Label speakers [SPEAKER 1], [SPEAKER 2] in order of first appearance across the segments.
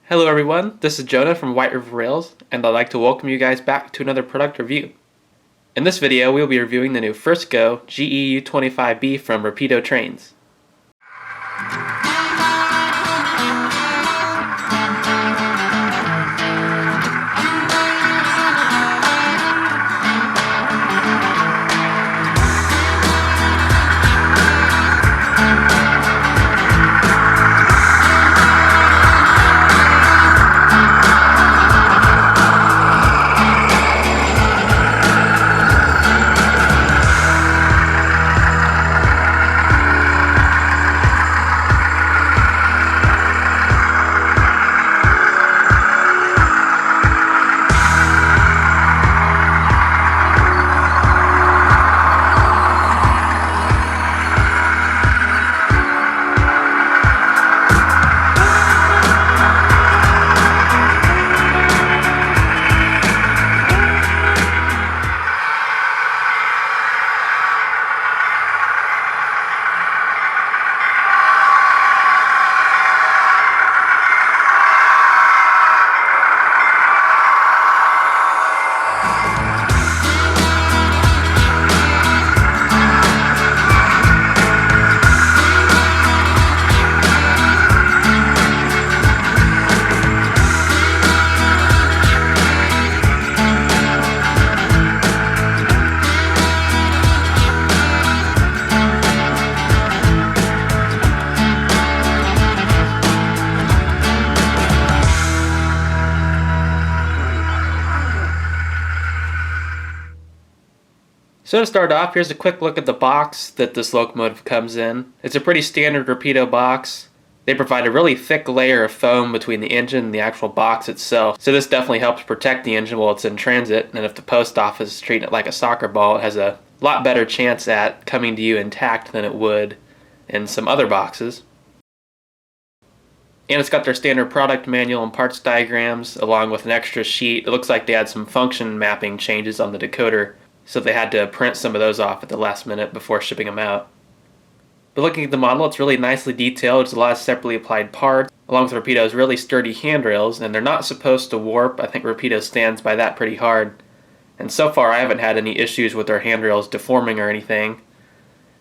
[SPEAKER 1] Hello everyone, this is Jonah from White River Rails, and I'd like to welcome you guys back to another product review. In this video, we'll be reviewing the new Frisco GE U25B from Rapido Trains. So to start off, here's a quick look at the box that this locomotive comes in. It's a pretty standard Rapido box. They provide a really thick layer of foam between the engine and the actual box itself, so this definitely helps protect the engine while it's in transit, and if the post office is treating it like a soccer ball, it has a lot better chance at coming to you intact than it would in some other boxes. And it's got their standard product manual and parts diagrams, along with an extra sheet. It looks like they had some function mapping changes on the decoder, so they had to print some of those off at the last minute before shipping them out. But looking at the model, it's really nicely detailed. There's a lot of separately applied parts, along with Rapido's really sturdy handrails, and they're not supposed to warp. I think Rapido stands by that pretty hard. And so far, I haven't had any issues with their handrails deforming or anything.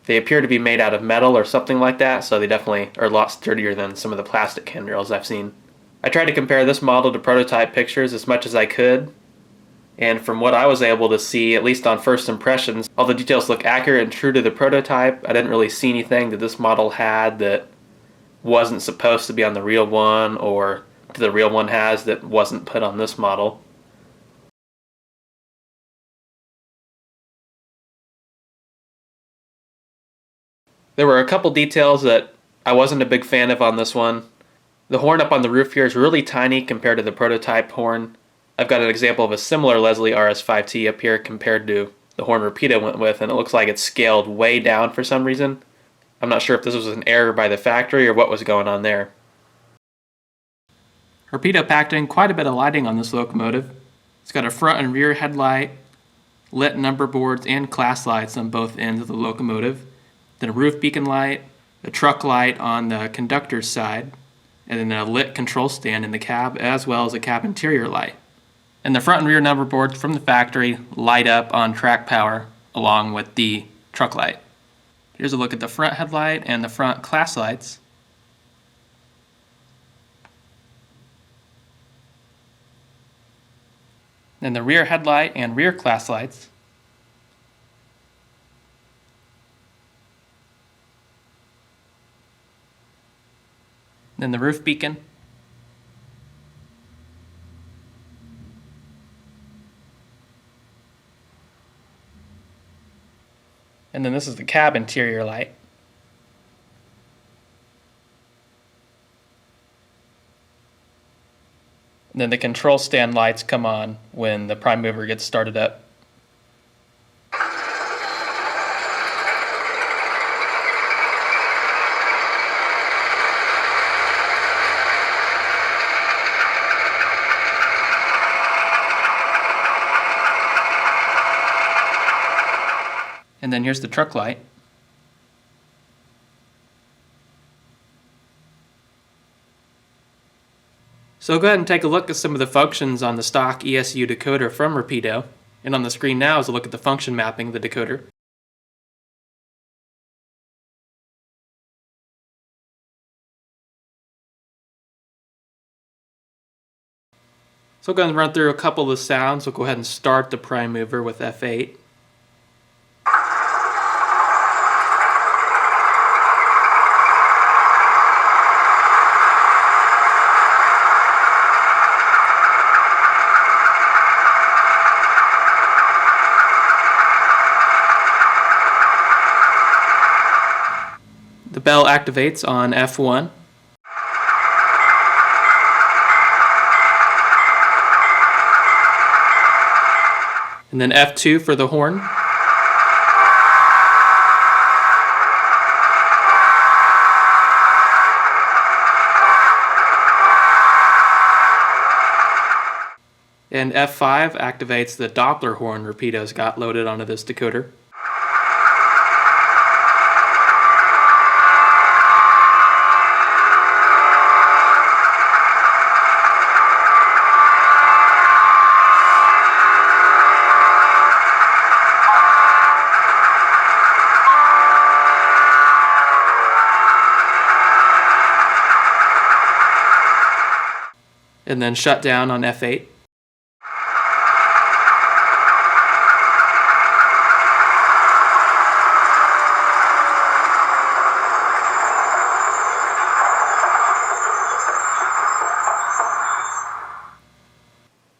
[SPEAKER 1] They appear to be made out of metal or something like that, so they definitely are a lot sturdier than some of the plastic handrails I've seen. I tried to compare this model to prototype pictures as much as I could, and from what I was able to see, at least on first impressions, all the details look accurate and true to the prototype. I didn't really see anything that this model had that wasn't supposed to be on the real one, or that the real one has that wasn't put on this model. There were a couple details that I wasn't a big fan of on this one. The horn up on the roof here is really tiny compared to the prototype horn. I've got an example of a similar Leslie RS5T up here compared to the horn Rapido went with, and it looks like it's scaled way down for some reason. I'm not sure if this was an error by the factory or what was going on there. Rapido packed in quite a bit of lighting on this locomotive. It's got a front and rear headlight, lit number boards and class lights on both ends of the locomotive, then a roof beacon light, a truck light on the conductor's side, and then a lit control stand in the cab, as well as a cab interior light. And the front and rear number boards from the factory light up on track power along with the truck light. Here's a look at the front headlight and the front class lights. Then the rear headlight and rear class lights. Then the roof beacon. And then this is the cab interior light. And then the control stand lights come on when the prime mover gets started up. And then here's the truck light. So I'll go ahead and take a look at some of the functions on the stock ESU decoder from Rapido. And on the screen now is a look at the function mapping of the decoder. So I'll go ahead and run through a couple of the sounds. We'll go ahead and start the prime mover with F8. The bell activates on F1. And then F2 for the horn. And F5 activates the Doppler horn Rapido's got loaded onto this decoder. And then shut down on F8.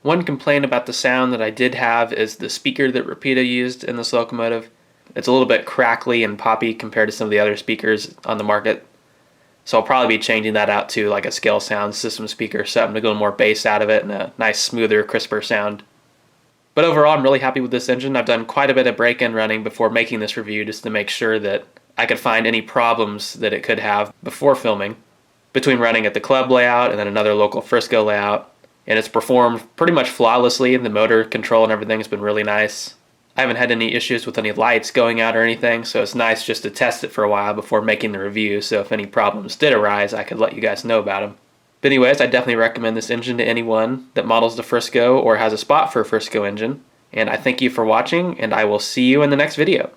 [SPEAKER 1] One complaint about the sound that I did have is the speaker that Rapido used in this locomotive. It's a little bit crackly and poppy compared to some of the other speakers on the market. So I'll probably be changing that out to like a scale sound system speaker, something to get a little more bass out of it and a nice, smoother, crisper sound. But overall, I'm really happy with this engine. I've done quite a bit of break-in running before making this review just to make sure that I could find any problems that it could have before filming, between running at the club layout and then another local Frisco layout. And it's performed pretty much flawlessly. The motor control and everything has been really nice. I haven't had any issues with any lights going out or anything, so it's nice just to test it for a while before making the review, so if any problems did arise, I could let you guys know about them. But anyways, I definitely recommend this engine to anyone that models the Frisco or has a spot for a Frisco engine. And I thank you for watching, and I will see you in the next video.